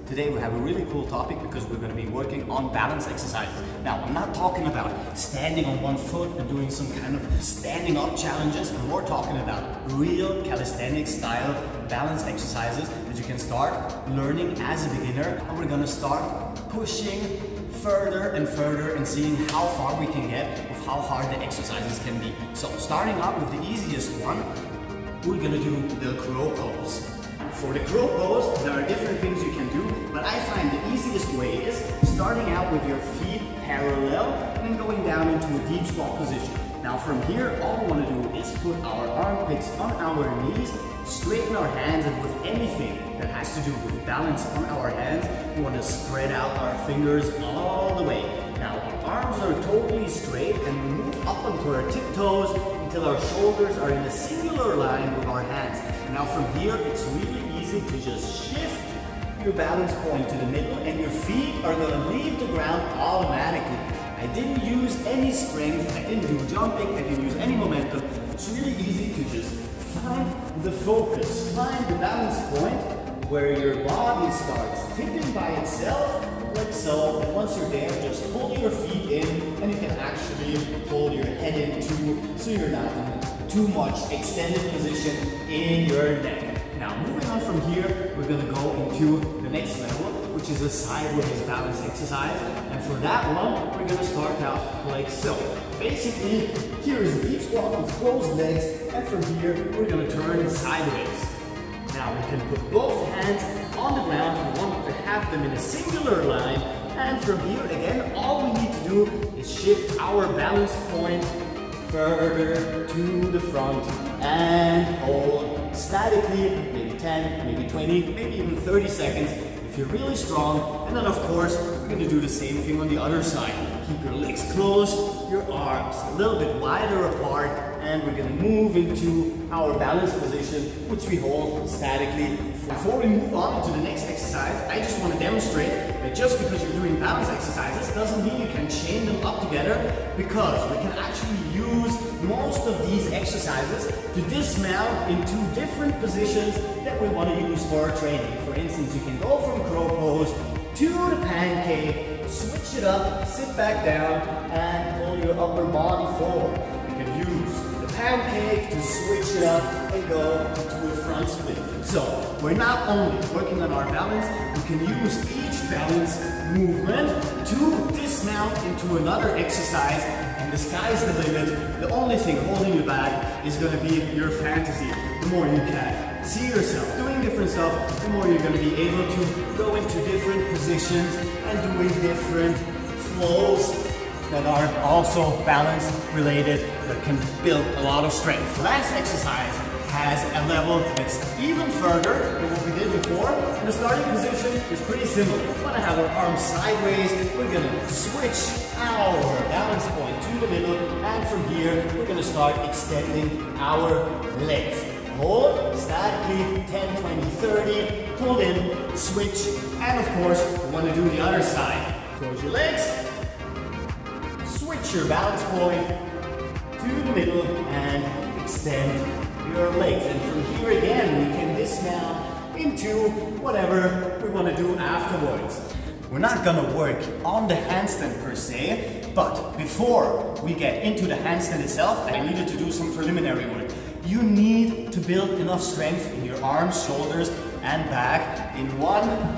Today we have a really cool topic because we're going to be working on balance exercises. Now, I'm not talking about standing on one foot and doing some kind of standing up challenges. We're talking about real calisthenics style balance exercises that you can start learning as a beginner. And we're going to start pushing further and further and seeing how far we can get with how hard the exercises can be. So starting out with the easiest one, we're going to do the crow pose. For the crow pose, there are different things you can do, but I find the easiest way is starting out with your feet parallel and then going down into a deep squat position. Now from here, all we want to do is put our armpits on our knees, straighten our hands, and with anything that has to do with balance on our hands, we want to spread out our fingers all the way. Now our arms are totally straight and we move up onto our tiptoes until our shoulders are in a singular line with our hands. Now from here, it's really easy to just shift your balance point to the middle and your feet are going to leave the ground automatically. I didn't use any strength, I didn't do jumping, I didn't use any momentum. It's really easy to just find the focus, find the balance point where your body starts tipping by itself, like so. And once you're there, just pull your feet in and you can actually pull your head in too, so you're not in too much extended position in your neck. Now moving on from here, we're going to go into the next level, which is a sideways balance exercise. And for that one, we're going to start out like so. Basically, here is a deep squat with closed legs, and from here, we're going to turn sideways. Now we can put both hands on the ground. We want to have them in a singular line. And from here, again, all we need to do is shift our balance point further to the front and hold statically, maybe 10, maybe 20, maybe even 30 seconds if you're really strong. And then of course, we're going to do the same thing on the other side. Keep your legs closed, your arms a little bit wider apart, and we're going to move into our balance position, which we hold statically. Before we move on to the next exercise, I just want to demonstrate that just because you're doing balance exercises doesn't mean you can chain them up together, because we can actually use most of these exercises to dismount into different positions that we want to use for our training. For instance, you can go from crow pose to the pancake, switch it up, sit back down, and pull your upper body forward. You can use the pancake to switch it up and go to a front split. So we're not only working on our balance, we can use each balance movement to dismount into another exercise, and the sky's the limit. The only thing holding you back is going to be your fantasy. The more you can see yourself doing different stuff, the more you're going to be able to go into different positions and doing different flows that are also balance related, that can build a lot of strength. The last exercise has a level that's even further than what we did before. And the starting position is pretty simple. We want to have our arms sideways. We're going to switch our balance point to the middle, and from here we're going to start extending our legs. Hold statically 10, 20, 30, hold in, switch, and of course we want to do the other side. Close your legs, switch your balance point to the middle, and extend your legs. And from here again, we can dismount into whatever we want to do afterwards. We're not going to work on the handstand per se, but before we get into the handstand itself, I needed to do some preliminary work. You need to build enough strength in your arms, shoulders, and back in one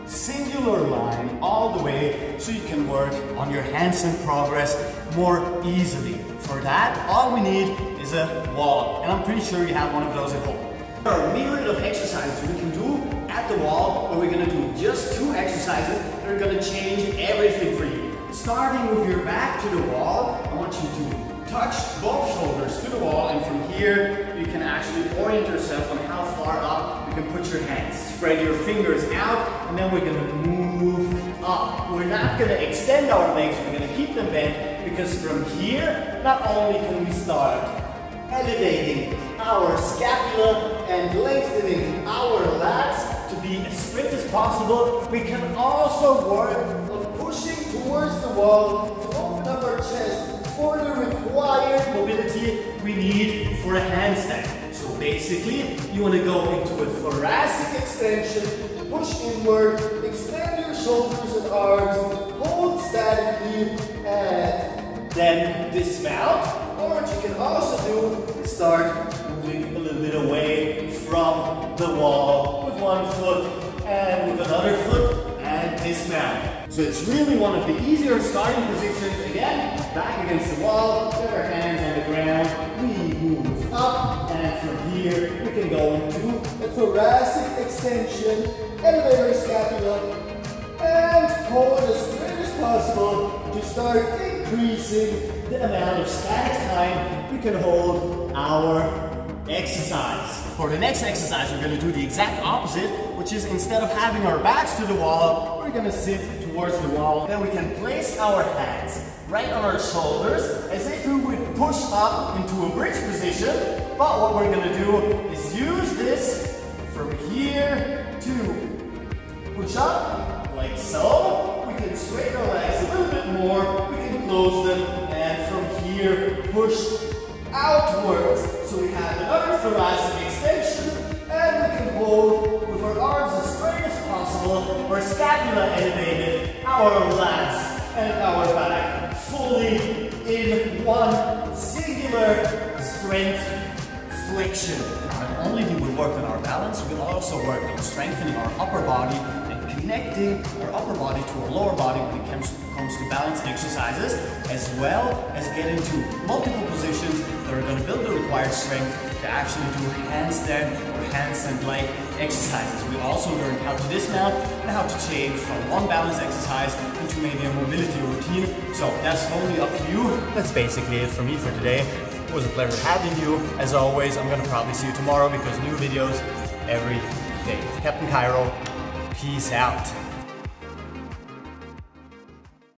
singular line all the way, so you can work on your handstand progress more easily. For that, all we need is a wall, and I'm pretty sure you have one of those at home. There are a myriad of exercises we can do at the wall, where we're going to do just 2 exercises that are going to change everything for you. Starting with your back to the wall, I want you to touch both shoulders to the wall, and from here you can actually orient yourself on how far up you can put your hands. Spread your fingers out, and then we're going to move up. We're not going to extend our legs, we're going to keep them bent, because from here not only can we start elevating our scapula and lengthening our lats to be as straight as possible, we can also work on pushing towards the wall to open up our chest for the required mobility we need for a handstand. So basically, you want to go into a thoracic extension, push inward, shoulders and arms, hold statically, and then dismount. Or what you can also do is start moving a little bit away from the wall with one foot and with another foot, and dismount. So it's really one of the easier starting positions. Again, back against the wall, with our hands on the ground, we move up, and from here we can go into a thoracic extension, elevator scapula, and hold as straight as possible to start increasing the amount of static time we can hold our exercise. For the next exercise, we're going to do the exact opposite, which is instead of having our backs to the wall, we're going to sit towards the wall. Then we can place our hands right on our shoulders as if we would push up into a bridge position. But what we're going to do is use this from here to push up like so. We can straighten our legs a little bit more. We can close them, and from here push outwards. So we have another thoracic extension, and we can hold with our arms as straight as possible, our scapula elevated, our lats and our back fully in one singular strength flexion. Not only do we work on our balance, we also work on strengthening our upper body and connecting our upper body to our lower body when it comes to balance exercises, as well as get into multiple positions that are going to build the required strength to actually do handstand or handstand-like exercises. We also learn how to dismount and how to change from one balance exercise into maybe a mobility routine. So that's totally up to you. That's basically it for me for today. It was a pleasure having you. As always, I'm going to probably see you tomorrow because new videos every day. Captain Cairo, peace out.